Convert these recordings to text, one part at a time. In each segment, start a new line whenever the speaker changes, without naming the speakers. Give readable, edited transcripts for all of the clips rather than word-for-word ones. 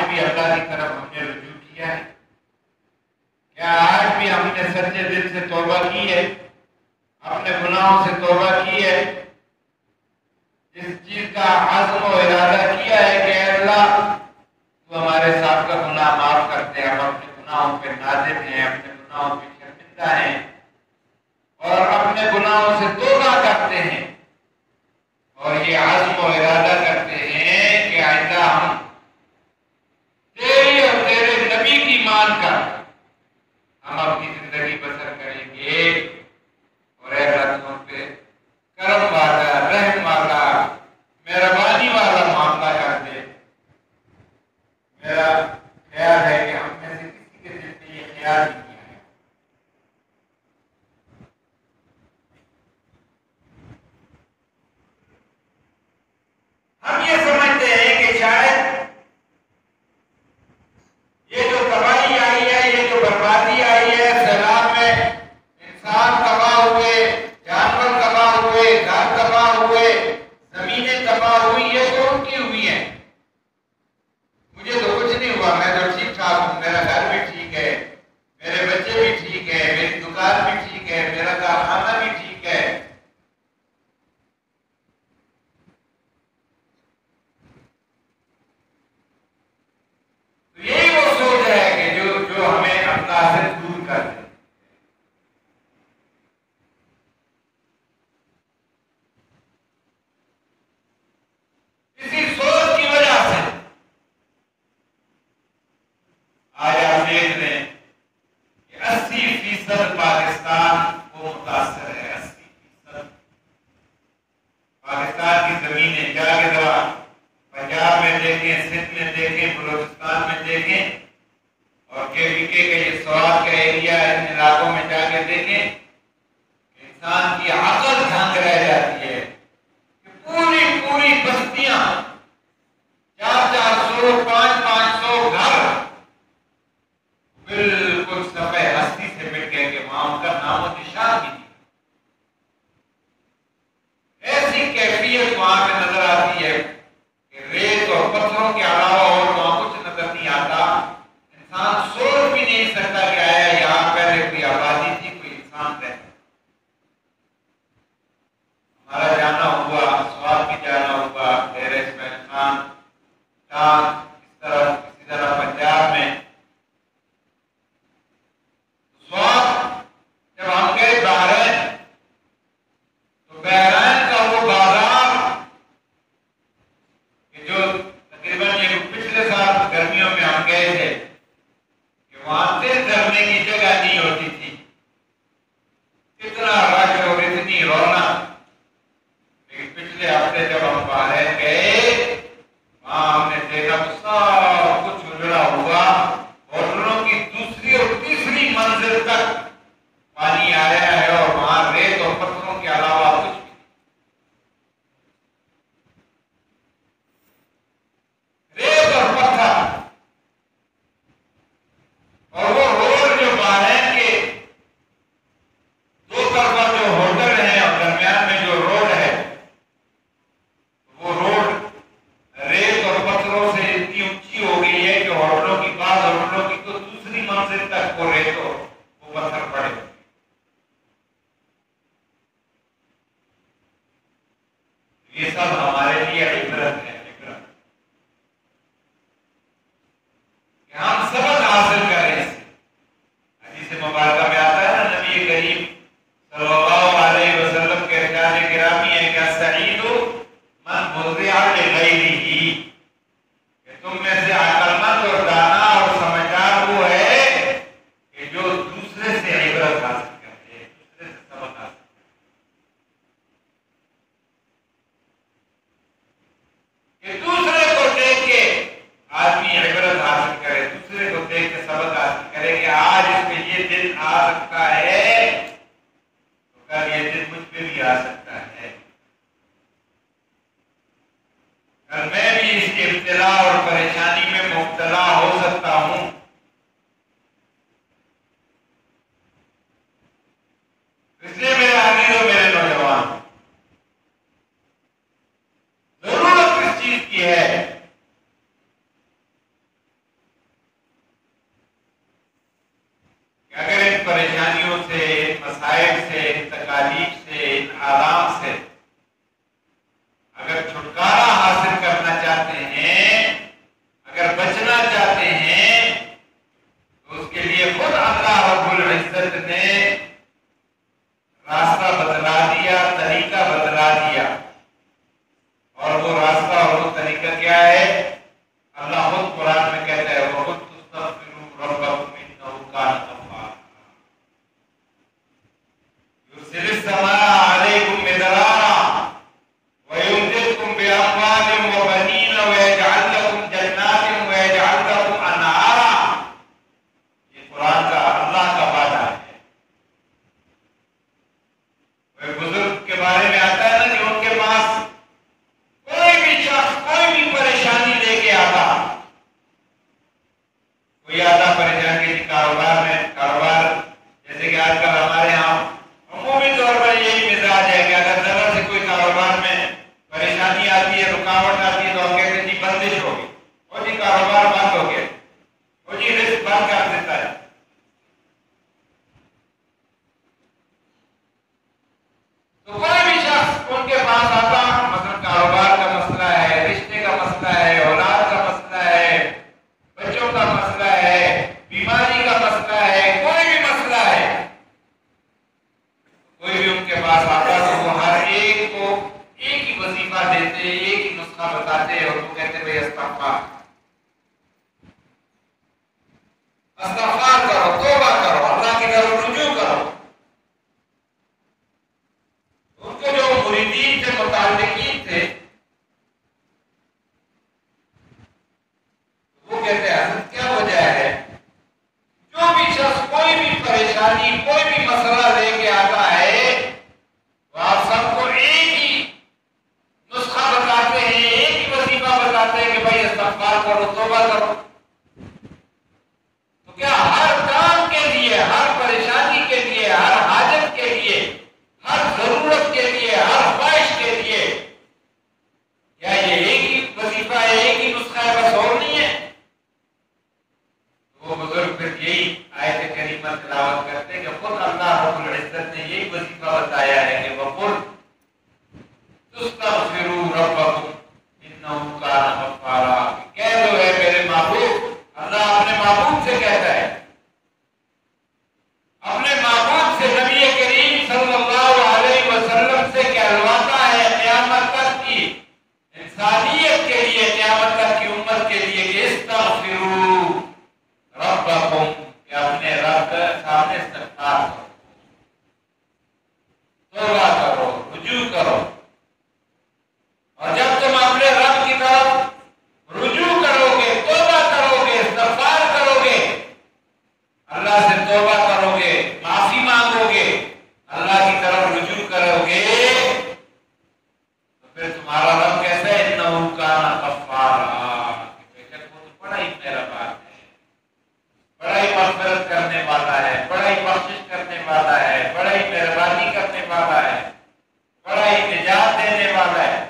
بھی اللہ کی طرف ہم نے رجوع کیا ہے؟ کیا آج بھی ہم نے سچے دل سے توبہ کی ہے؟ اپنے گناہوں سے توبہ کی ہے؟ اس چیز کا عزم و ارادہ کیا ہے کہ اے اللہ تو ہمارے ساتھ کا گناہ معاف کرتے ہیں، ہم اپنے گناہوں پہ نادم ہیں، اپنے گناہوں پہ شرمندہ ہیں اور اپنے گناہوں سے توبہ کرتے ہیں اور یہ عزم و ارادہ کرتے ہیں کہ آئندہ ہم تیری اور تیرے نبی کی مان کر ہم اپنی زندگی بسر کریں گے اور اے اللہ تم پہ کرم والا، رحم والا، مہربانی والا معاملہ کر دے۔ میرا خیال ہے کہ ہم میں سے کسی کے دل میں یہ خیال نہیں ہے۔ ہم یہ سمجھتے ہیں کہ شاید یہ جو تباہی آئی ہے، یہ جو بربادی آئی ہے، سیلاب میں انسان تباہ ہوئے، جانور تباہ ہوئے، گھر تباہ ہوئے، زمینیں تباہ ہوئی، یہ تو ان کی ہوئی ہیں۔ مجھے تو کچھ نہیں ہوا، میں تو ٹھیک ٹھاک ہوں، میرا گھر بھی ٹھیک ہے، میرے بچے بھی ٹھیک ہے، میری دکان بھی ٹھیک ہے، میرا کارخانہ بھی ٹھیک ہے۔ تو یہی وہ سوچ ہے کہ جو ہمیں اللہ سے دور کر دے۔ اسی سوچ کی وجہ سے آج آپ دیکھ لیں کہ 80% پاکستان کو متاثر ہے۔ 80% پاکستان کی زمینیں جا کے ذرا پنجاب میں دیکھیں، سندھ میں دیکھیں، بلوچستان میں دیکھیں اور KVK کے یہ سوات کا ایریا، ان علاقوں میں جا کے دیکھیں، انسان کی عقل دھنگ رہ جاتی ہے کہ پوری بستیاں 400 500 گھر بالکل صفحہ ہستی سے مٹ گئے کہ وہاں ان کا نام و نشان بھی نہیں۔ ایسی کیفیت وہاں پہ نظر آتی ہے کہ ریت اور پتھروں کے علاوہ اور وہاں کچھ نظر نہیں آتا۔ انسان سوچ بھی نہیں سکتا کہ آیا یہاں پہلے کوئی آبادی تھی، کوئی انسان رہتا۔ ہمارا جانا ہوا، سوات بھی جانا ہوا، ڈیرہ اسماعیل خان، ٹانگ، اس طرح اسی طرح پنجاب میں سوات جب ہم گئے بحرین، تو بحرین کا وہ بازار کہ جو تقریباً یہ پچھلے سال گرمیوں میں ہم گئے تھے کہ وہاں سے دھرنے کی جگہ نہیں ہوتی تھی، اتنا رش اور اتنی رونق۔ لیکن پچھلے ہفتے جب ہم بحرین گئے، وہاں ہم نے دیکھا تو سب کچھ اجڑا ہوا، ہوٹلوں کی دوسری اور تیسری منزل تک پانی آیا ہے اور وہاں ریت اور پتھروں کے علاوہ کچھ بھی۔ ریت اور پتھر، اور وہ روڈ جو بحرین کے دو طرفہ جو ہوٹل ہیں اور درمیان میں جو روڈ ہے، وہ روڈ ریت اور پتھروں سے اتنی اونچی ہو گئی ہے کہ ہوٹلوں کی، بعض ہوٹلوں کی تو دوسری منزل تک وہ ریت اور وہ پتھر پڑے۔ یہ سب ہمارے لیے عبرت ہے، عبرت کہ ہم سبق حاصل کریں اس سے۔ حدیث مبارکہ میں آتا ہے نا، نبی کریم صلی اللہ علیہ وسلم کے ارشاد گرامی ہے کہ السعید من وضع لغیرہ، کہ تم میں سے عقل مند اور دانا اور سمجھدار وہ ہے کہ جو دوسرے سے عبرت حاصل کرتے ہیں، دوسرے سے سبق حاصل کرتے ہیں، کہ دوسرے کو دیکھ کے آدمی عبرت حاصل کرے، دوسرے کو دیکھ کے سبق حاصل کرے کہ آج اس پہ یہ دن آ سکتا ہے تو کل یہ دن مجھ پہ بھی آ سکتا ہے، کل میں بھی اس کے ابتلا اور پریشانی میں مبتلا ہو سکتا ہوں۔ اس لیے میرے عزیز و میرے نوجوان، ضرورت اس چیز کی ہے پریشانیوں سے، ان مسائل سے، ان تکالیف سے، ان آرام سے اگر چھٹکارا حاصل کرنا چاہتے ہیں، اگر بچنا چاہتے ہیں، تو اس کے لیے خود اللہ رب العزت نے راستہ بدلا دیا، طریقہ بدلا دیا. اور وہ راستہ اور وہ طریقہ کیا ہے؟ اللہ خود قرآن میں کہتا ہے وَقُلْ تُسْتَغْفِرُوا رَبَّكُمْ إِنَّهُ كَانَ غَفَّارًا يُرْسِلِ السَّمَاءَ عَلَيْكُمْ مِدْرَارًا وَيُمْدِدْكُمْ بِأَمْوَالٍ وَبَنِينَ وَيَجْعَلْ لَكُمْ جَنَّاتٍ وَيَجْعَلْ لَكُمْ أَنْهَارًا. یہ قرآن کا اللہ کا وعدہ ہے. وہ بزرگ کے بارے میں آتا ہے نا کہ ان کے پاس کوئی بھی شخص کوئی بھی پریشانی لے کے آتا، کوئی آتا پریشانی کی کاروبار جیسے کہ آج کل ہمارے یہاں عمومی طور پر یہی مزاج ہے کہ اگر ذرا سے کوئی کاروبار میں پریشانی آتی ہے، رکاوٹ آتی ہے تو ہم کہتے ہیں جی بندش ہوگی، اور جی کاروبار بند ہو گیا، اور جی رزق بند کر دیتا ہے. تو کوئی بھی شخص ان کے پاس آتا، مثلا کاروبار کا مسئلہ ہے، رشتے کا مسئلہ ہے، اولاد کا مسئلہ ہے، بچوں کا مسئلہ ہے، بیماری کا مسئلہ ہے، کوئی بھی مسئلہ ہے، کوئی بھی ان کے پاس آتا تو وہ ہر ایک کو ایک ہی وظیفہ دیتے، ایک ہی نسخہ بتاتے اور وہ کہتے بھائی استغفار استغفار کرو، توبہ کرو، اللہ کی طرف رجوع کرو. ان کے جو مریدین سے متعلقین تھے وہ کہتے ہیں حضرت کیا وجہ ہے؟ جو بھی شخص کوئی بھی پریشانی، کوئی بھی مسئلہ لے کے آتا ہے تو آپ سب کو ایک ہی نسخہ بتاتے ہیں، ایک ہی وظیفہ بتاتے ہیں کہ بھائی استغفار کرو، توبہ کرو. تو کیا ہر کام کے لیے، ہر پریشانی کے لیے، ہر حاجت کے لیے، ہر ضرورت کے لیے، ہر خواہش کے لیے کیا یہ ایک ہی وظیفہ ہے، ایک ہی نسخہ ہے، بس اور نہیں ہے؟ وہ بزرگ پھر یہی آیت کریمہ تلاوت کرتے ہیں کہ خود اللہ رب العزت نے یہی وظیفہ بتایا ہے کہ وَقُلْ تُسْتَغْفِرُوا رَبَّكُمْ إِنَّهُ كَانَ غَفَّارًا. کہہ دو ہے میرے محبوب، اللہ اپنے محبوب سے کہتا ہے، اپنے محبوب سے نبی کریم صلی اللہ علیہ وسلم سے کہلواتا ہے قیامت تک کی انسانیت کے لیے، قیامت تک کی امت کے لیے کہ استغفروا ربکم، کہ اپنے رب کے سامنے استغفار کرو، توبہ کرو، رجوع کرو. اور جب تم اپنے رب کی طرف رجوع کرو گے، توبہ کرو گے، استغفار کرو گے، اللہ سے توبہ کرو گے، معافی مانگو گے، اللہ کی طرف رجوع کرو گے، تو پھر تمہارا رب کیسا ہے؟ انہ کان غفارا، بے شک وہ تو بڑا ہی مہربان ہے، بڑا ہی مغفرت کرنے والا ہے، بڑا ہی بخشش کرنے والا ہے، بڑا ہی مہربانی کرنے والا ہے، بڑا ہی نجات دینے والا ہے.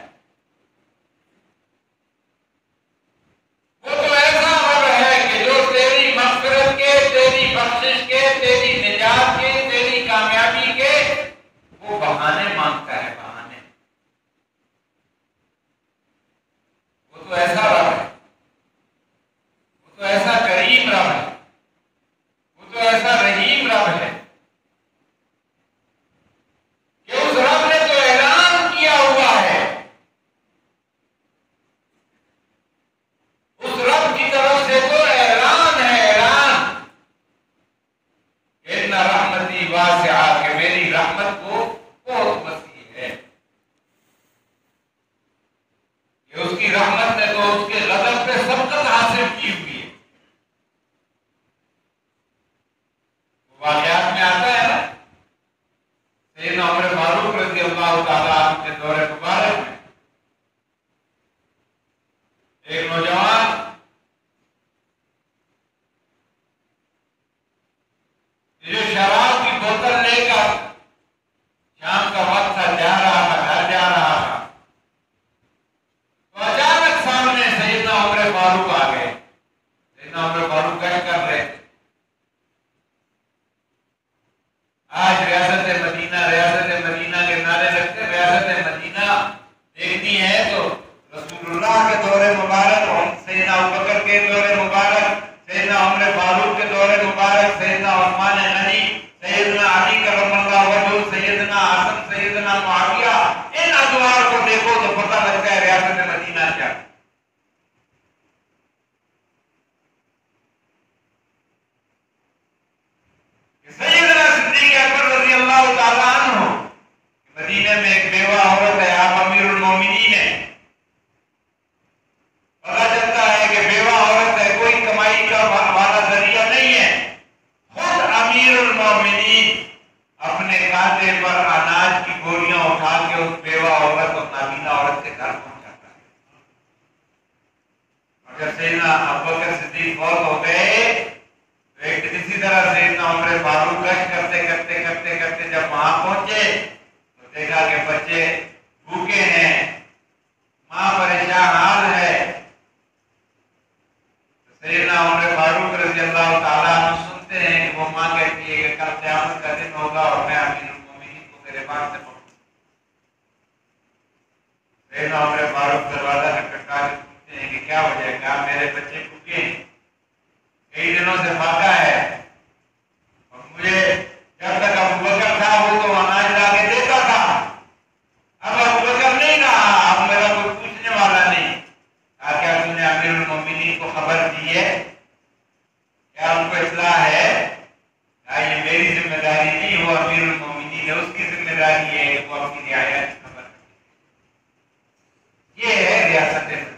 وہ تو ایسا رب ہے کہ جو تیری مغفرت کے، تیری بخشش کے، تیری نجات کے، تیری کامیابی کے وہ بہانے مانگتا ہے، بہانے. وہ تو ایسا رب ہے، وہ تو ایسا کریم رب ہے، وہ تو ایسا رحیم رب ہے کہ اس رب نے تو اعلان کیا ہوا ہے، اس رب کی طرف سے تو اعلان ہے، اعلان ان رحمتی واسعہ، کہ میری رحمت کو بہت وسیع ہے، کہ اس کی رحمت نے تو اس کے غضب پہ سبقت حاصل کی ہوئی ہے. واقعات میں آتا ہے نا سیدنا عمر فاروق رضی اللہ تعالیٰ عنہ کے دور مبارک میں ایک نوجوان جو شراب کی بوتل لے کر شام کا وقت تھا، جا رہا تھا، گھر جا رہا تھا، تو اچانک سامنے سیدنا عمر فاروق آ گئے. کے دور مبارک، سیدنا عمر فاروق کے دور مبارک، سیدنا عثمان غنی، سیدنا علی کرم اللہ وجہ، سیدنا حسن، سیدنا معاویہ، ان ادوار کو دیکھو تو پتہ لگتا ہے ریاست مدینہ کیا۔ سیدنا صدیق اکبر رضی اللہ تعالیٰ عنہ، مدینہ میں ایک بیوہ عورت ہے، آپ امیر المومنین ہیں، پتا چلتا ہے کہ بیوہ عورت ہے، کوئی کمائی کا والا ذریعہ نہیں ہے، خود امیر المومنین اپنے کاندھے پر اناج کی بوریاں اٹھا کے اس بیوہ عورت اور نابینا عورت کے گھر پہنچاتا ہے۔ اور جب سیدنا ابوبکر صدیق فوت ہو گئے تو ایک اسی طرح سیدنا عمر فاروق گشت کرتے جب وہاں پہنچے تو دیکھا کہ بچے بھوکے ہیں، ماں پریشان حال ہے۔ سیدنا عمر فاروق رضی اللہ تعالیٰ عنہ سنتے ہیں کہ وہ ماں کہتی ہے کہ کل قیامت کا دن ہوگا اور میں امیر المومنین کو میرے پاس سے پہنچوں۔ سیدنا عمر فاروق دروازہ میں کھٹکا کے پوچھتے ہیں کہ کیا وجہ ہے؟ کہا میرے بچے بھوکے ہیں، کئی دنوں سے فاقہ ہے، اور مجھے جب تک ابوبکر تھا وہ تو اناج لا کے دیتا تھا، اب ابوبکر نہیں رہا، اب میرا کوئی پوچھنے والا نہیں۔ کہا کیا تم نے امیر المومنین کو خبر دی ہے؟ کیا ان کو اطلاع ہے؟ کہا یہ میری ذمہ داری نہیں، وہ امیر المومنین ہے، اس کی ذمہ داری ہے کہ وہ اپنی رعایا کی خبر رکھے۔ یہ ہے ریاست مدینہ،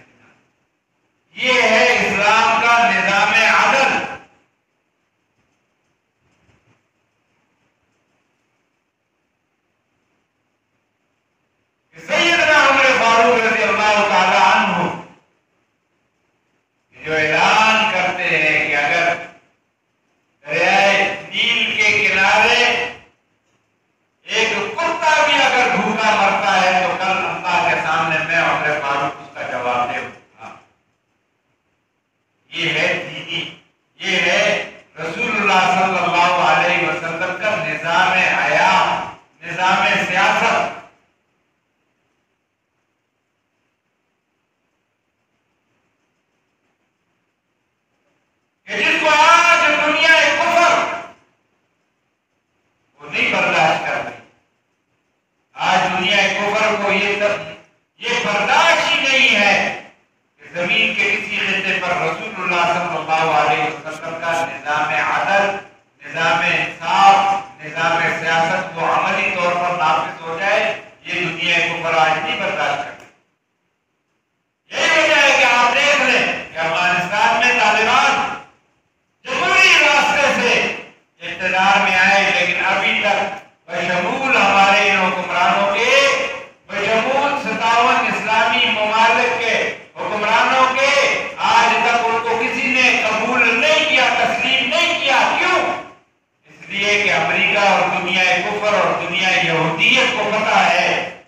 یہ ہے اسلام کا نظام عدل۔ سیدنا عمر فاروق رضی اللہ تعالی عنہ جو اعلان کرتے ہیں کہ اگر دریائے نیل کے کنارے ایک کتا بھی اگر بھوکا مرتا ہے تو کل اللہ کے سامنے میں عمر فاروق اس کا جواب دے دوں۔ یہ ہے دینی، یہ ہے رسول اللہ صلی اللہ علیہ وسلم کا نظام حیات، نظام سیاست۔ کہ جس کو آج دنیا کفر وہ نہیں برداشت کر رہی، آج دنیا کفر کو یہ برداشت ہی نہیں ہے کہ زمین کے کسی خطے پر رسول اللہ صلی اللہ علیہ وسلم کا نظام عدل، نظام انصاف، نظام سیاست کو عملی طور پر نافذ ہو جائے، یہ دنیا کفر آج نہیں برداشت کرتی۔ یہی وجہ ہے کہ آپ دیکھ لیں کہ افغانستان میں طالبان جمہوری راستے سے اقتدار میں آئے، لیکن ابھی تک بشمول ہمارے ان حکمرانوں کے، بشمول 57 اسلامی ممالک کے حکمرانوں کے، آج تک ان کو کسی نے قبول نہیں کیا، تسلیم نہیں کیا۔ کیوں؟ اس لیے کہ امریکہ اور دنیا کفر اور دنیا یہودیت کو پتہ ہے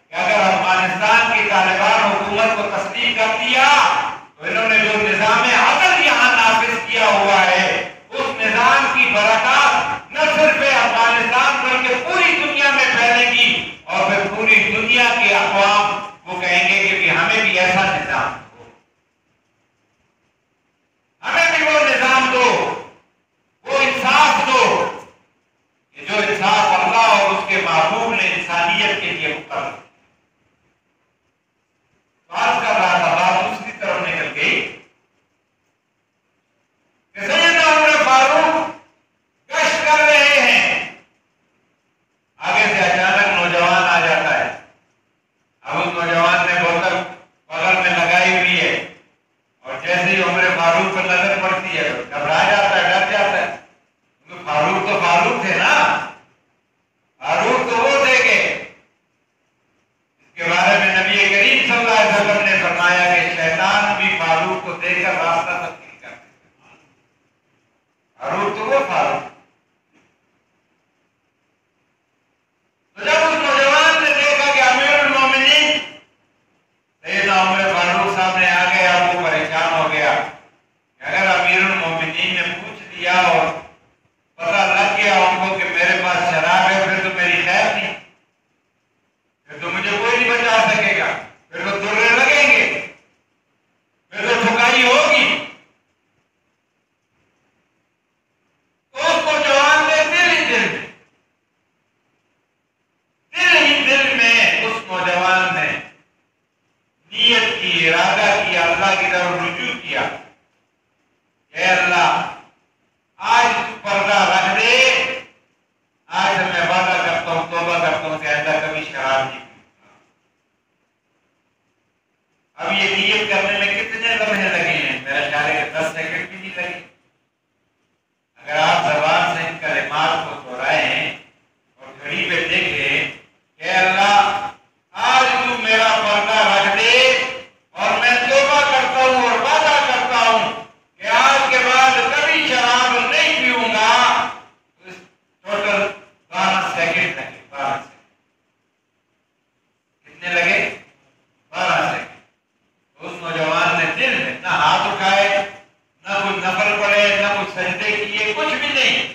کہ اگر افغانستان کی طالبان حکومت کو تسلیم کر دیا تو انہوں نے جو نظام عدل یہاں نافذ کیا ہوا ہے، اس نظام کی برکات نہ صرف افغانستان بلکہ پوری دنیا میں پھیلے گی، اور پھر پوری دنیا کے اقوام وہ کہیں گے کہ ہمیں بھی ایسا نظام دو، ہمیں بھی وہ نظام دو، وہ انصاف دو کہ جو انصاف اللہ اور اس کے محبوب نے انسانیت کے لیے مقرر۔ بات کر رہا تھا، بات دوسری طرف نکل گئی کہ سیدنا عمر فاروق گشت کر رہے ہیں، آگے سے اچانک نوجوان آ جاتا ہے، اب اس نوجوان نے بوتل بغل میں لگائی ہوئی ہے، اور جیسے ہی عمر فاروق پر نظر پڑتی ہے گھبرا جاتا ہے، ڈر جاتا ہے، کیونکہ فاروق تو فاروق تھے نا، فاروق تو وہ تھے کہ اس کے بارے میں نبی کریم صلی اللہ علیہ وسلم نے فرمایا کہ شیطان بھی فاروق کو دیکھ کر راستہ تبدیل کرتے ہیں۔ فاروق تو وہ فاروق، تو جب اس نوجوان نے دیکھا کہ امیر المومنین سیدنا عمر فاروق سامنے آ گئے، اب وہ پریشان ہو گیا کہ اگر امیر المومنین نے اے اللہ آج تو پردہ رکھ دے، آج میں وعدہ کرتا ہوں، توبہ کرتا ہوں کہ آئندہ کبھی شراب نہیں پیوں گا۔ اب یہ نیت کرنے میں کتنے لمحے لگے ہیں؟ میرا خیال ہے کہ 10 سیکنڈ بھی نہیں لگے۔ اگر آپ زبان سے ان کلمات کو دہرائیں اور گھڑی پہ دیکھیں کہ اللہ آج تو میرا پردہ رکھ دے اور میں توبہ کرتا ہوں اور وعدہ کرتا ہوں کہ آج کے بعد کبھی شراب نہیں پیوں گا، تو اس ٹوٹل 12 سیکنڈ لگے۔ 12 سیکنڈ کتنے لگے؟ 12 سیکنڈ۔ اس نوجوان نے دل میں نہ ہاتھ اٹھائے، نہ کوئی نفل پڑے، نہ کوئی سجدے کیے، کچھ بھی نہیں،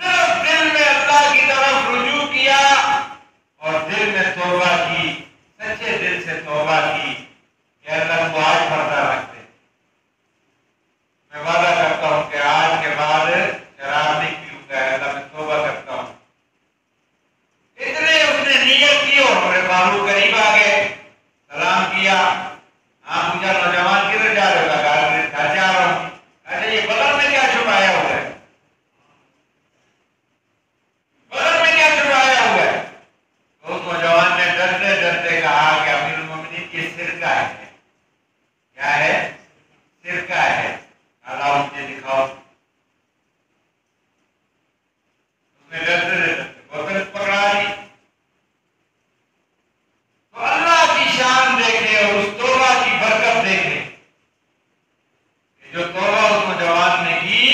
صرف دل میں اللہ کی طرف رجوع کیا اور دل میں توبہ کی، سچے دل سے توبہ کی کہ اللہ تو آج پردہ رکھ دے، میں وعدہ کرتا ہوں کہ آج کے بعد شراب نہیں پیوں گا، اللہ میں توبہ کرتا ہوں۔ اتنے اس نے نیت کی اور میرے بابو قریب آ گئے، سلام کیا۔ آپ پوچھا نوجوان کدھر جا رہے ہو؟ گھر جا رہا ہوں۔ اچھا یہ بدن میں کیا چھپایا ہوا ہے؟ بدن میں کیا چھپایا ہوا ہے؟ تو اس نوجوان نے ڈرتے ڈرتے کہا کہ امیر المومنین یہ سرکہ ہے۔ کیا ہے؟ سرکہ ہے۔ اللہ مجھے دکھاؤ۔ اس نے ڈرتے ڈرتے بوتل پکڑا لی۔ تو اللہ کی شان دیکھے اور اس توبہ کی برکت دیکھے، جو توبہ اس نوجوان نے کی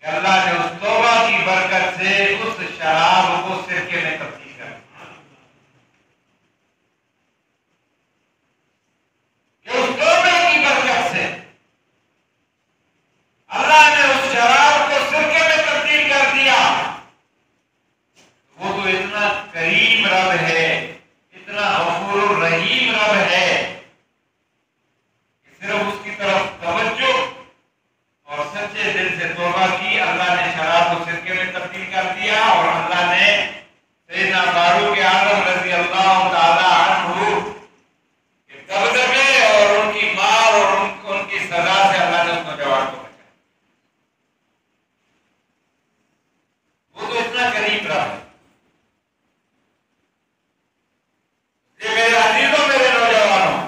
کہ اللہ نے اس توبہ کی برکت سے اس شراب کو سرکے میں تبدیل کر دیا، کہ اس توبہ کی برکت سے اللہ نے اس شراب کو سرکے میں تبدیل کر دیا۔ وہ تو اتنا کریم رب ہے، اتنا غفور الرحیم رب ہے کہ صرف اس کی طرف توجہ اور سچے دل سے توبہ کی، اللہ نے شراب کو سرکے میں تبدیل کر دیا اور اللہ نے سیدنا فاروق اعظم رضی اللہ تعالی عنہ کے دبدبے اور ان کی مار اور ان کی سزا سے اللہ نے اس نوجوان کو بچایا۔ وہ تو اتنا قریب رہا ہے۔ یہ میرے عزیزوں، میرے نوجوانوں،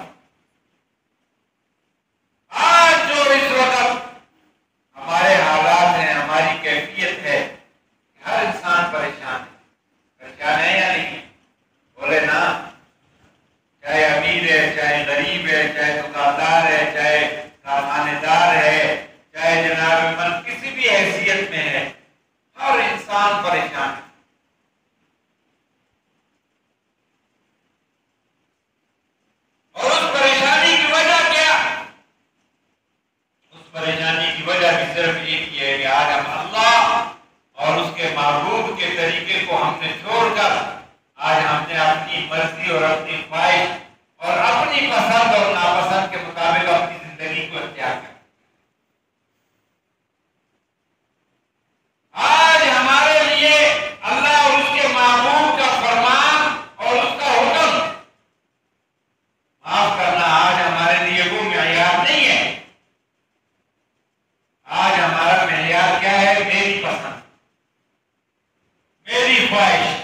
آج جو اس وقت ہمارے حالات ہیں، ہماری کیفیت ہے، ہر انسان پریشان ہے۔ پریشان ہے یا نہیں؟ بولے نا، چاہے امیر ہے، چاہے غریب ہے، چاہے دکاندار ہے، چاہے کارخانے دار ہے، چاہے جناب من کسی بھی حیثیت میں ہے، ہر انسان پریشان ہے۔ اور اس پریشانی کی وجہ کیا؟ اس پریشانی کی وجہ بھی صرف ایک ہی ہے کہ آج ہم اللہ اور اس کے معبود کے طریقے کو ہم نے چھوڑ کر آج ہم نے اپنی مرضی اور اپنی خواہش اور اپنی پسند اور ناپسند کے مطابق اپنی زندگی کو اختیار کر۔ آج ہمارے لیے اللہ اور اس کے معبود کا فرمان اور اس کا حکم معاف کرنا آج ہمارے لیے وہ معیار نہیں ہے۔ آج ہمارا معیار کیا ہے؟ میری پسند، میری خواہش،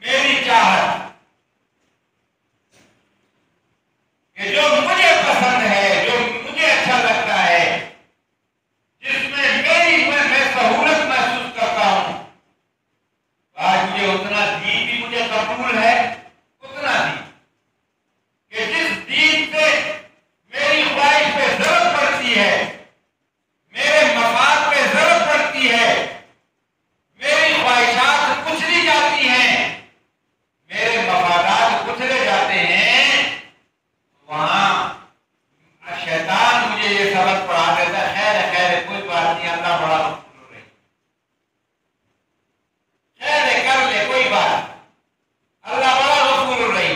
میری چاہت، کہ جو مجھے پسند ہے، جو مجھے اچھا لگتا ہے، جس میں میں سہولت محسوس کرتا ہوں، آج مجھے اتنا دین بھی مجھے قبول ہے، اتنا دین کہ جس دین سے میری خواہش پہ ضرورت پڑتی ہے، میرے مفاد پہ ضرورت پڑتی ہے، میری خواہشات کچلی جاتی ہیں، میرے مفادات کچلے جاتے ہیں، وہاں شیطان مجھے یہ سبق پڑھا دیتا ہے، خیر خیر کوئی بات نہیں، اللہ بڑا غفور ہے، خیر کر لے کوئی بات، اللہ بڑا غفور ہے۔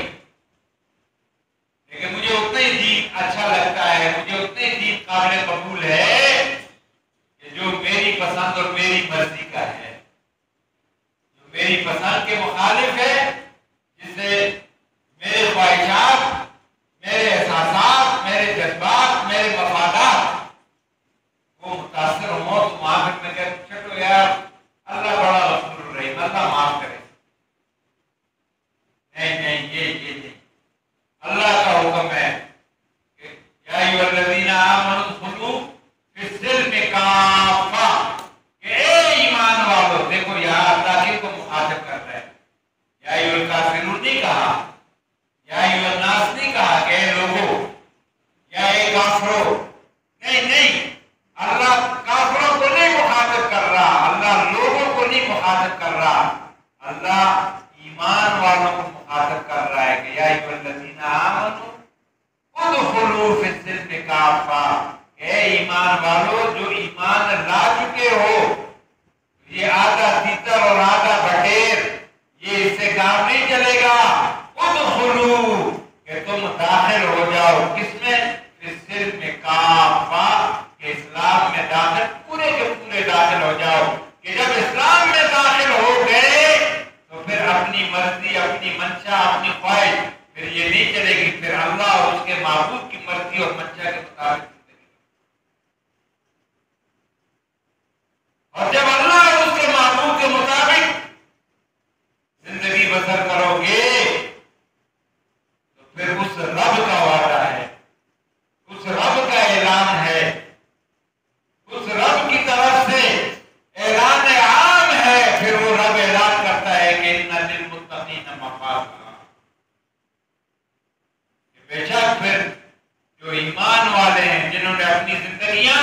لیکن مجھے اتنا ہی دین اچھا لگتا ہے، مجھے اتنا ہی دین قابل قبول ہے کہ جو میری پسند اور میری مرضی کا ہے، جو میری پسند کے مخالف ہے، جس سے میرے خواہشات، میرے احساسات، میرے جذبات، میرے مفادات ایمان والوں جو ایمان لا چکے ہو، یہ آدھا تیتر اور آدھا بٹیر یہ اس سے کام نہیں چلے گا. ادخلوا کہ تم داخل ہو جاؤ کس میں؟ صرف میں کافہ کہ اسلام میں داخل پورے کے پورے داخل ہو جاؤ. کہ جب اسلام میں داخل ہو گئے تو پھر اپنی مرضی، اپنی منشا، اپنی خواہش پھر یہ نہیں چلے گی. پھر اللہ اور اس کے معبود کی مرضی اور منشا کے مطابق زندگی. اور جب اللہ اور اس کے معبود کے مطابق زندگی بسر کرو گے تو پھر اس رب کا وعدہ ہے، اس رب کا اعلان ہے، اس رب کی طرف سے اعلان عام ہے. پھر وہ رب اعلان کرتا ہے کہ ان للمتقین مفازا، بے شک پھر جو ایمان والے ہیں جنہوں نے اپنی زندگیاں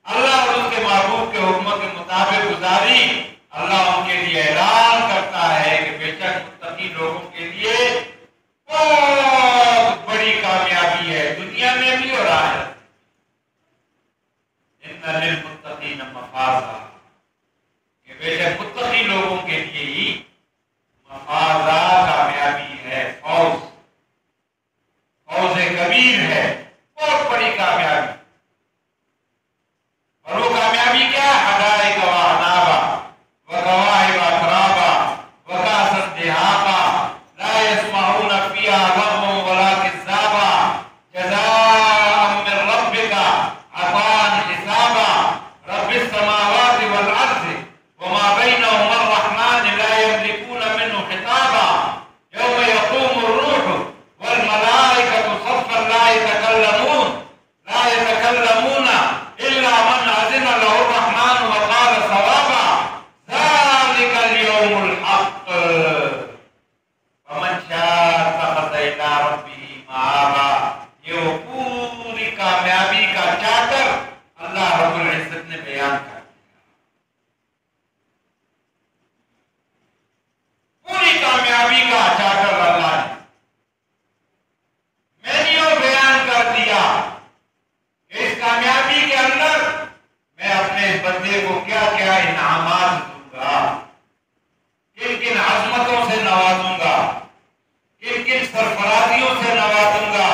اللہ اور اس کے معبود کے حکموں کے مطابق گزاری، اللہ ان کے لیے اعلان کرتا ہے کہ بے شک متقی لوگوں کے لیے بہت بڑی کامیابی ہے دنیا میں بھی اور آخرت میں. ان للمتقین مفازا کہ بے شک متقی لوگوں کے لیے ہی مفازا کامیابی ہے، فوز کبیر ہے، بہت بڑی کامیابی. اور وہ کامیابی کیا؟ حدائق و اعنابا وکواعب اترابا وکاسا دہاقا لا يسمعون فيها لغوا ولا كذابا جزاء من ربك عطاء حسابا رب السماوات والارض وما بينهما الرحمن لا يملكون منه خطابا يوم يقوم الروح والملائكة صفا لا يتكلمون إلا من أذن له الرحمن وقال صوابا ذلك اليوم الحق فمن شاء اتخذ إلى ربه مآبا. یہ وہ پوری کامیابی کا چارٹر اللہ رب العزت نے بیان کر دیا. پوری کامیابی کا چارٹر اللہ نے مینیو بیان کر دیا. اس کامیابی کے اندر میں اپنے اس بندے کو کیا کیا انعامات دوں گا، کن کن عظمتوں سے نوازوں گا، کن کن سرفرازیوں سے نوازوں گا،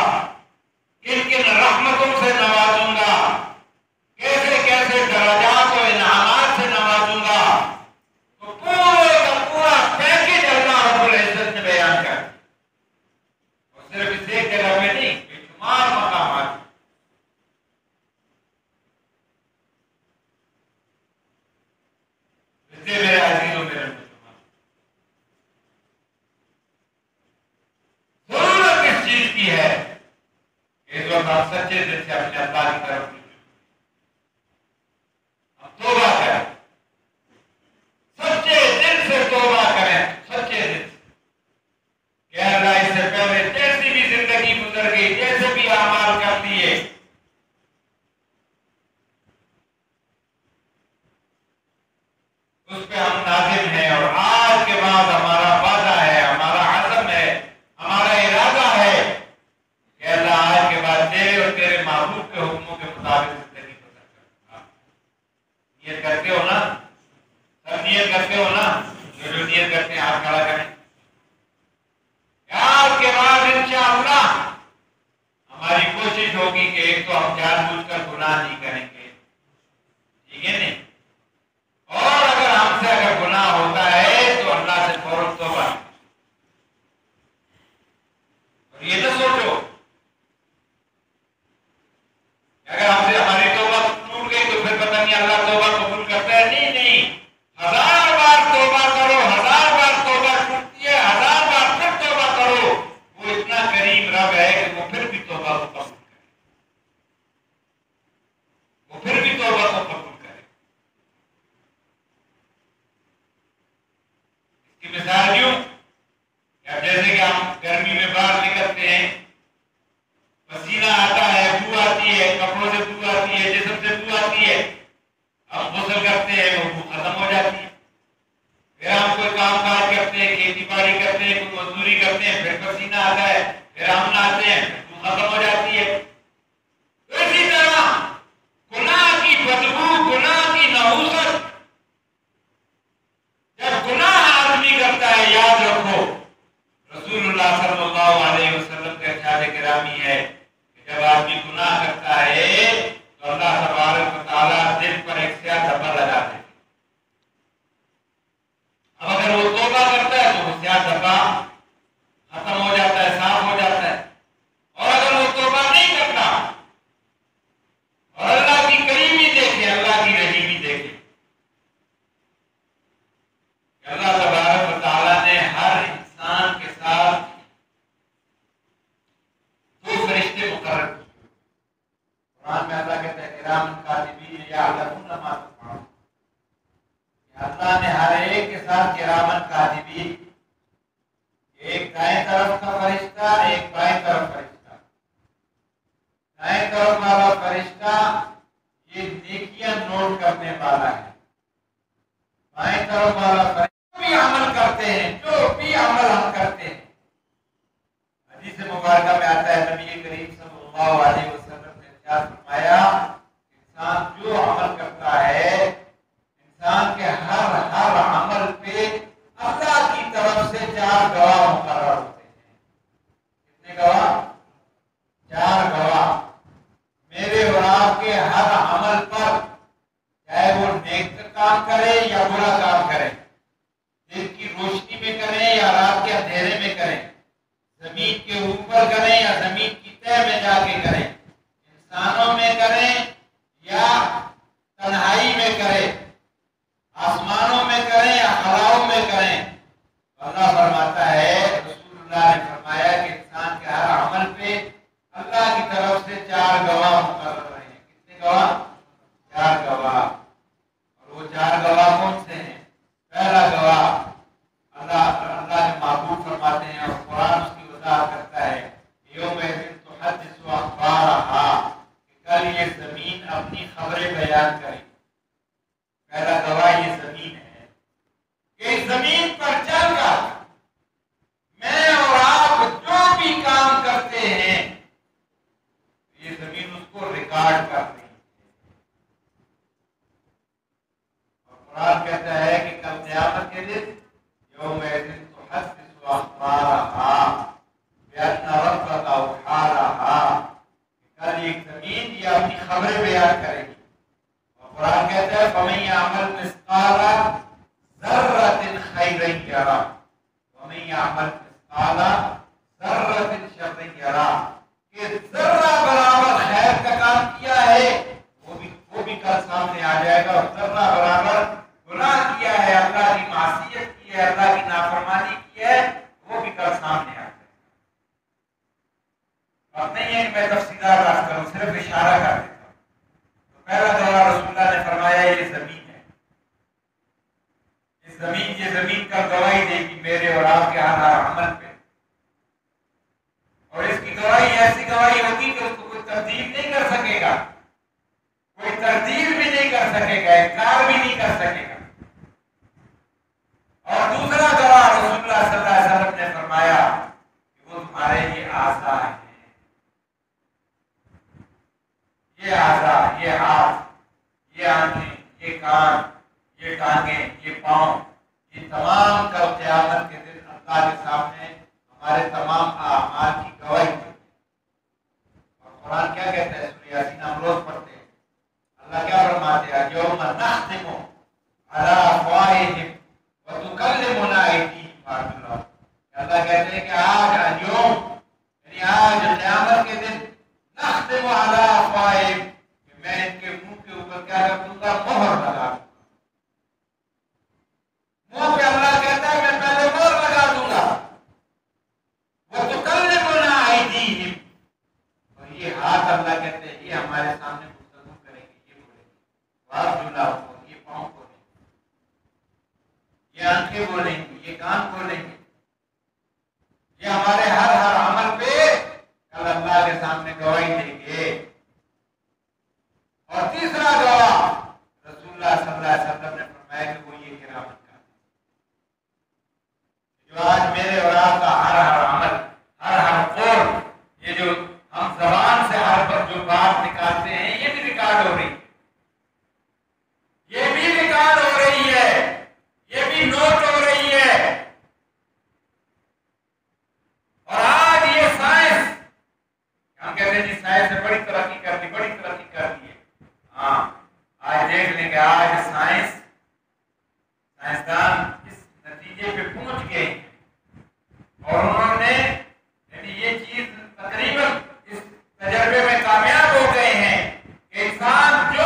کن کن رحمتوں سے نوازوں گا، کیسے کیسے درجات و انعامات سے نوازوں گا. تو پورے کا پورا پیکج اللہ رب العزت نے بیان کر دیا. اور صرف اس ایک جگہ میں نہیں، بے شمار مقامات. میرے عزیزوں، میرے مسلمان، ضرورت اس چیز کی ہے کہ اس وقت آپ سچے دل سے اپنے اللہ کی طرف اب توبہ کریں، سچے دل سے توبہ کریں، سچے دل سے کہ اللہ اس سے پہلے جیسی بھی زندگی گزر گئی، جیسے بھی اعمال کر دیے، اس پہ ہم نازم ہیں. اور آج کے بعد ہمارا وعدہ ہے، ہمارا عزم ہے، ہمارا ارادہ ہے کہ اللہ آج کے بعد تیرے اور تیرے محبوب کے حکموں کے مطابق زندگی بسر کرے. نیت کرتے ہو نا؟ سب نیت کرتے ہو نا؟ جو نیت کرتے ہیں ہاتھ کھڑا کریں. آج کے بعد انشاءاللہ ہماری کوشش ہوگی کہ ایک تو ہم جان بوجھ کر گناہ نہیں کریں گے، ٹھیک ہے نہیں؟ اور اگر ہم سے اگر گناہ ہوتا ہے تو اللہ سے فوراً توبہ. اور یہ نہ سوچو کہ اگر ہم سے ہماری توبہ ٹوٹ گئی تو پھر پتہ نہیں اللہ توبہ قبول کرتا ہے. نہیں نہیں، 1000 بار توبہ کرو، 1000 بار توبہ ٹوٹتی ہے، 1000 بار پھر توبہ کرو. وہ اتنا کریم رب ہے کہ وہ پھر بھی توبہ کو قبول کرے، وہ پھر بھی توبہ کو قبول کرے. مثال یوں جیسے کہ ہم گرمی میں باہر نکلتے ہیں، پسینہ آتا ہے، بو آتی ہے، کپڑوں سے بو آتی ہے، جسم سے بو آتی ہے. ہم غسل کرتے ہیں، وہ بو ختم ہو جاتی ہے. پھر ہم کوئی کام کاج کرتے ہیں، کھیتی باڑی کرتے ہیں، کوئی مزدوری کرتے ہیں، پھر پسینہ آتا ہے، پھر ہم نہاتے ہیں، بو ختم ہو جاتی ہے. اسی طرح کاتبین یعلمون ما تفعلون، اللہ نے ہر ایک کے ساتھ کرامن کاتبین، ایک دائیں طرف کا فرشتہ ایک بائیں طرف فرشتہ، دائیں طرف والا فرشتہ یہ نیکیاں نوٹ کرنے والا ہے، بائیں طرف والا فرشتہ بھی عمل کرتے ہیں، جو بھی عمل ہم کرتے ہیں۔ حدیث مبارکہ میں آتا ہے نبی کریم صلی اللہ علیہ وسلم نے ارشاد فرمایا انسان جو عمل کرتا ہے، انسان کے ہر عمل پہ اللہ کی طرف سے 4 گواہ مقرر ہوتے ہیں۔ کتنے گواہ؟ 4 گواہ میرے اور آپ کے ہر عمل پر، چاہے وہ نیک کام کرے یا برا کام کرے، دن کی روشنی میں کریں یا رات کے اندھیرے میں کریں، زمین کے اوپر کریں یا زمین کی تہہ میں جا کے کریں، انسانوں میں کریں یا تنہائی میں کریں، آسمانوں میں کریں یا خلاؤں میں کریں، اللہ فرماتا ہے، رسول اللہ نے فرمایا کہ انسان کے ہر عمل پہ اللہ کی طرف سے 4 گواہ مقرر ہیں۔ کتنے گواہ؟ 4 گواہ۔ اور وہ 4 گواہ کون سے ہیں؟ پہلا گواہ اللہ نے محبوب فرماتے ہیں اور قرآن اس کی وضاحت کرتا ہے، یوم تحدث اخبارہا، کہ کل یہ زمین اپنی خبریں بیان کرے۔ پہلا گواہ یہ زمین ہے کہ اس زمین پر چل کر میں اور آپ جو بھی کام کرتے ہیں یہ زمین اس کو ریکارڈ کر رہی ہے۔ اور قرآن کہتا ہے کہ کل قیامت کے دن یوم تحدث اخبارہا بأن ربک اوحی لہا، کل ایک زمین یہ اپنی خبریں بیان کرے گی۔ قرآن کہتا ہے فَمَن يَعْمَلْ مِثْقَالَ ذَرَّةٍ خَيْرًا يَرَهُ وَمَن يَعْمَلْ مِثْقَالَ ذَرَّةٍ شَرًّا يَرَهُ، کہ ذرہ برابر خیر کا کام کیا ہے وہ بھی کل سامنے آ جائے گا، اور ذرہ برابر گناہ کیا ہے، اللہ کی معصیت کی ہے، اللہ کی نافرمانی کی ہے، وہ بھی کل سامنے آ جائے گا۔ اور نہیں ہے کہ میں تفصیلات بات کروں، صرف اشارہ کر دیتا ہوں۔ پہلا گواہ رسول اللہ نے فرمایا یہ زمین ہے، یہ زمین کا گواہی دے گی میرے اور آپ کے ہر عمل پہ، اور اس کی گواہی ایسی گواہی ہوگی کہ اس کو کوئی تبدیل نہیں کر سکے گا، کوئی تردید بھی نہیں کر سکے گا، انکار بھی نہیں کر سکے گا۔ اور دوسرا گواہ رسول اللہ صلی اللہ علیہ وسلم نے فرمایا کہ وہ تمہارے یہ اعضاء ہیں، یہ اعضاء، یہ ہاتھ، یہ آنکھیں، یہ کان، یہ ٹانگیں، یہ پاؤں، یہ تمام کل قیامت کے دن اللہ کے سامنے ہمارے تمام اعمال کی گواہی دیں۔ اور قرآن کیا کہتا ہے؟ سورہ یاسین ہم روز پڑھتے ہیں، اللہ کیا فرماتے ہیں؟ یوم نختم علی افواہہم وتکلمنا ایدیہم وارجلہم، اللہ کہتے ہیں کہ آج اليوم، یعنی آج قیامت کے دن، نختم علی افواہہم، کہ میں ان کے منہ کے اوپر کیا کر دوں گا؟ مہر لگا دوں گا۔ منہ پہ اللہ کہتا ہے میں پہلے مہر لگا دوں گا۔ وتکلمنا ایدیہم، اور یہ ہاتھ اللہ کہتے ہیں یہ ہمارے سامنے گفتگو کریں گے، یہ بولیں گے، وارجلہم، یہ پاؤں بولیں گے، یہ آنکھیں بولیں گی، یہ کان بولیں گے، یہ ہمارے ہر عمل پہ کل اللہ کے سامنے گواہی دیں گے۔ اور تیسرا گواہ رسول اللہ صلی اللہ علیہ وسلم نے فرمایا کہ وہ یہ کرامت کا، جو آج میرے اور آپ کا ہر عمل، ہر قول، یہ جو ہم زبان سے ہر پر جو بات نکالتے ہیں یہ بھی ریکارڈ ہو رہی ہے، یہ بھی ریکارڈ ہو رہی ہے، یہ بھی نوٹ ہو رہی ہے۔ اور آج یہ سائنس، ہم کہتے ہیں جی سائنس نے بڑی ترقی کر دی، بڑی ترقی کر دی ہے۔ ہاں، آج دیکھ لیں کہ آج سائنسدان اس نتیجے پہ پہنچ گئے اور انہوں نے یعنی یہ چیز تقریباً اس تجربے میں کامیاب ہو گئے ہیں کہ انسان جو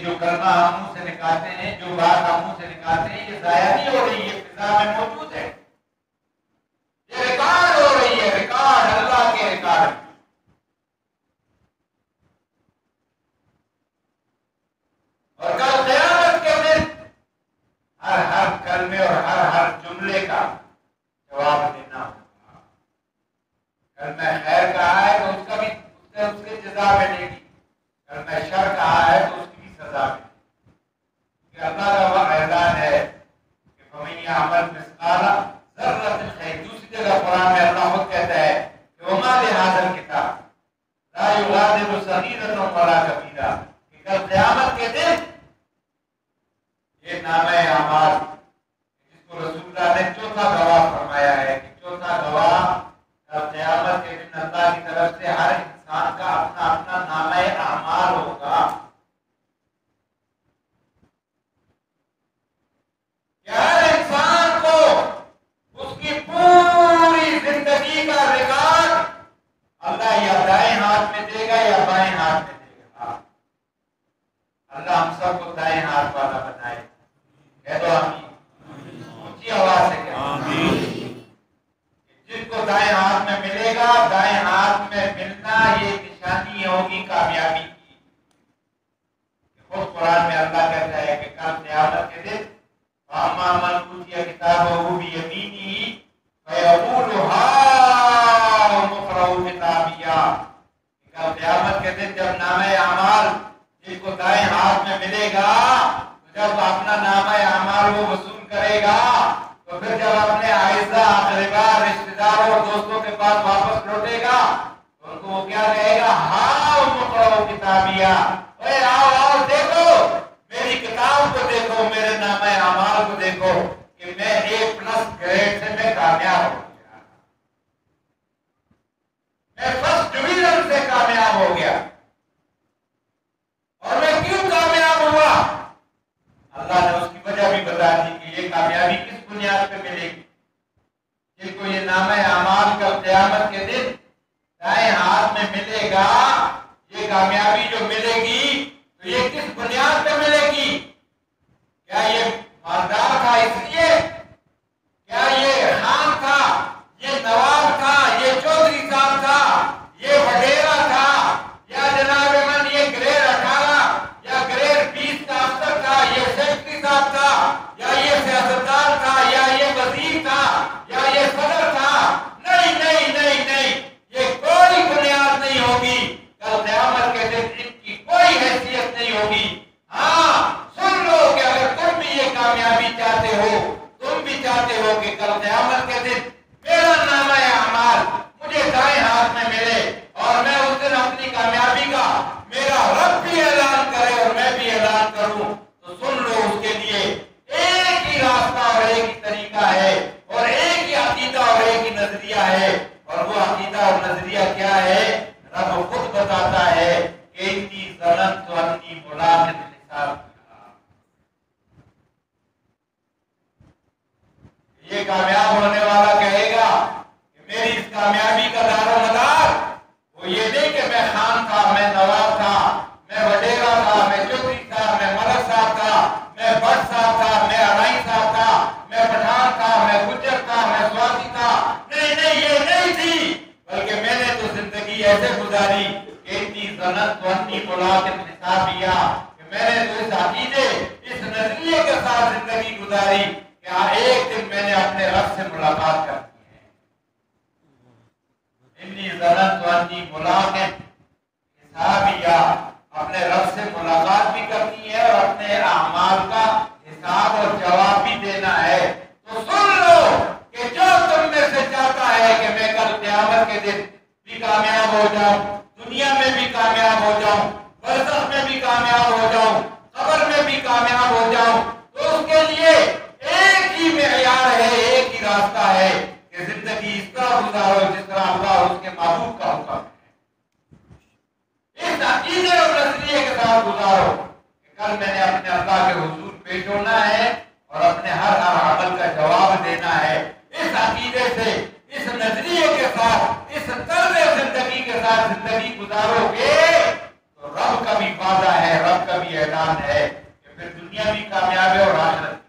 جو کلمہ ہم منہ سے نکالتے ہیں، جو بات ہم منہ سے نکالتے ہیں، یہ ضائع نہیں ہو رہی ہے، فضا میں موجود ہے، یہ ریکارڈ ہو رہی ہے، ریکارڈ اللہ کے ریکارڈ۔ اور کل قیامت کے دن ہر کلمے اور ہر جملے کا جواب دینا ہوگا۔ کلمہ خیر کہا ہے تو اس کا بھی اس کی جزا ملے گی، کلمہ شر کہا ہے تو اس کی بھی سزا ملے گی، کہ اللہ کا وہ اعلان ہے کہ فَمَن يَعْمَلْ مِثْقَالَ ذَرَّةٍ خَيْرًا۔ دوسری جگہ قرآن میں اللہ خود کہتا ہے کہ وَمَا لِهَٰذَا الْكِتَابِ لَا يُغَادِرُ صَغِيرَةً وَلَا كَبِيرَةً، کہ کل قیامت کے دن یہ نامہ اعمال جس کو رسول اللہ نے چوتھا گواہ فرمایا ہے کہ چوتھا گواہ کل قیامت کے دن اللہ کی طرف سے ہر انسان کا اپنا اپنا نامہ اعمال ہوگا۔ کہ ہر انسان کو اس کی پوری زندگی کا ریکارڈ اللہ یا دائیں ہاتھ میں دے گا یا بائیں ہاتھ میں دے گا۔ اللہ ہم سب کو دائیں ہاتھ والا بنائے، کہہ دو آمین، اونچی آواز سے کہہ آمین۔ جن کو دائیں ہاتھ میں ملے گا، دائیں ہاتھ میں ملنا یہ نشانی ہوگی کامیابی کی۔ خود قرآن میں اللہ کہتا ہے کہ کل قیامت کے دن فَأَمَّا مَنْ أُوتِيَ كِتَابَهُ بِيَمِينِهِ فَيَقُولُ هَاؤُمُ اقْرَءُوا كِتَابِيَهْ، کل قیامت کے دن جب نامہ اعمال جس کو دائیں ہاتھ میں ملے گا، جب اپنا نامہ اعمال وہ وصول کرے گا تو پھر جب اپنے اعزا اقربا رشتہ داروں اور دوستوں کے پاس واپس لوٹے گا تو ان کو وہ کیا کہے گا؟ ہاؤ اقرؤ کتابیہ، اے آؤ آؤ دیکھو میری کتاب کو، دیکھو میرے نامہ اعمال کو، دیکھو کہ میں A+ گریڈ سے میں کامیاب ہو گیا، میں فرسٹ ڈویژن سے کامیاب ہو گیا۔ اور میں کیوں کامیاب ہوا؟ اللہ نے اس کی وجہ بھی بتا دی کہ یہ کامیابی کس بنیاد پہ ملے گی۔ جن کو یہ نامہ اعمال کل قیامت کے دن دائیں ہاتھ میں ملے گا، یہ کامیابی جو ملے گی تو یہ کس بنیاد پہ ملے گی؟ کیا یہ مالدار تھا اس لیے؟ کیا یہ خان تھا، یہ نواب تھا، یہ چودھری صاحب تھا، یہ وڈیرا تھا، یا جناب من یہ گریڈ 18 یا گریڈ 20 کا افسر تھا، یہ سیکٹری صاحب تھا، یا یہ سیاستدان تھا، یا یہ وزیر تھا، یا یہ صدر تھا؟ نہیں نہیں نہیں نہیں، یہ کوئی بنیاد نہیں ہوگی کل قیامت کے دن، ان کی کوئی حیثیت نہیں ہوگی۔ ہاں سن لو کہ اگر تم بھی یہ کامیابی چاہتے ہو، تم بھی چاہتے ہو کہ کل قیامت کے دن میرا نامہ اعمال مجھے دائیں ہاتھ میں ملے اور میں اس دن اپنی کامیابی کا میرا رب بھی اعلان کرے اور میں بھی اعلان کروں، تو سن لو اس کے لیے ایک ہی راستہ اور ایک ہی طریقہ ہے، اور ایک ہی عقیدہ اور ایک ہی نظریہ ہے۔ اور وہ عقیدہ اور نظریہ کیا ہے؟ رب خود بتاتا ہے کہ انی ظننت انی ملاق حساب، یہ کامیاب ہونے والا کہے گا کہ میری اس کامیابی کا دار و مدار وہ یہ نہیں کہ میں خان تھا، میں نواب تھا، میں وڈیرا تھا، میں چودھری تھا، میں ملک صاحب تھا، میں بٹ صاحب تھا، میں ارائی صاحب تھا، میں پٹھان تھا، میں گجر تھا، میں سواتی تھا۔ نہیں نہیں، یہ نہیں تھی، بلکہ میں نے تو زندگی ایسے گزاری کہ انی ظننت انی ملاق حسابیہ، کہ میں نے تو اس عقیدے، اس نظریے کے ساتھ زندگی گزاری کہ ایک دن میں نے اپنے رب سے ملاقات کرنی ہے۔ انی ظننت انی ملاق حسابیہ، اپنے رب سے ملاقات بھی کرنی ہے اور اپنے اعمال کا حساب اور جواب بھی دینا ہے۔ تو سن لو کہ جو تم میں سے چاہتا ہے کہ میں کل قیامت کے دن بھی کامیاب ہو جاؤں، دنیا میں بھی کامیاب ہو جاؤں، برزخ میں بھی کامیاب ہو جاؤں، قبر میں بھی کامیاب ہو جاؤں، تو اس کے لیے ایک ہی معیار ہے، ایک ہی راستہ ہے کہ زندگی اس طرح گزارو جس طرح اللہ اور اس کے محبوب کا حکم ہے۔ اس عقیدے اور نظریے کے ساتھ گزارو کہ کل میں نے اپنے اللہ کے حضور پیش ہونا ہے اور اپنے ہر عمل کا جواب دینا ہے۔ اس عقیدے سے، اس نظریے کے ساتھ، اس طرز زندگی کے ساتھ زندگی گزارو گے تو رب کا بھی وعدہ ہے، رب کا بھی اعلان بات ہے کہ پھر دنیا بھی کامیاب ہے اور آخرت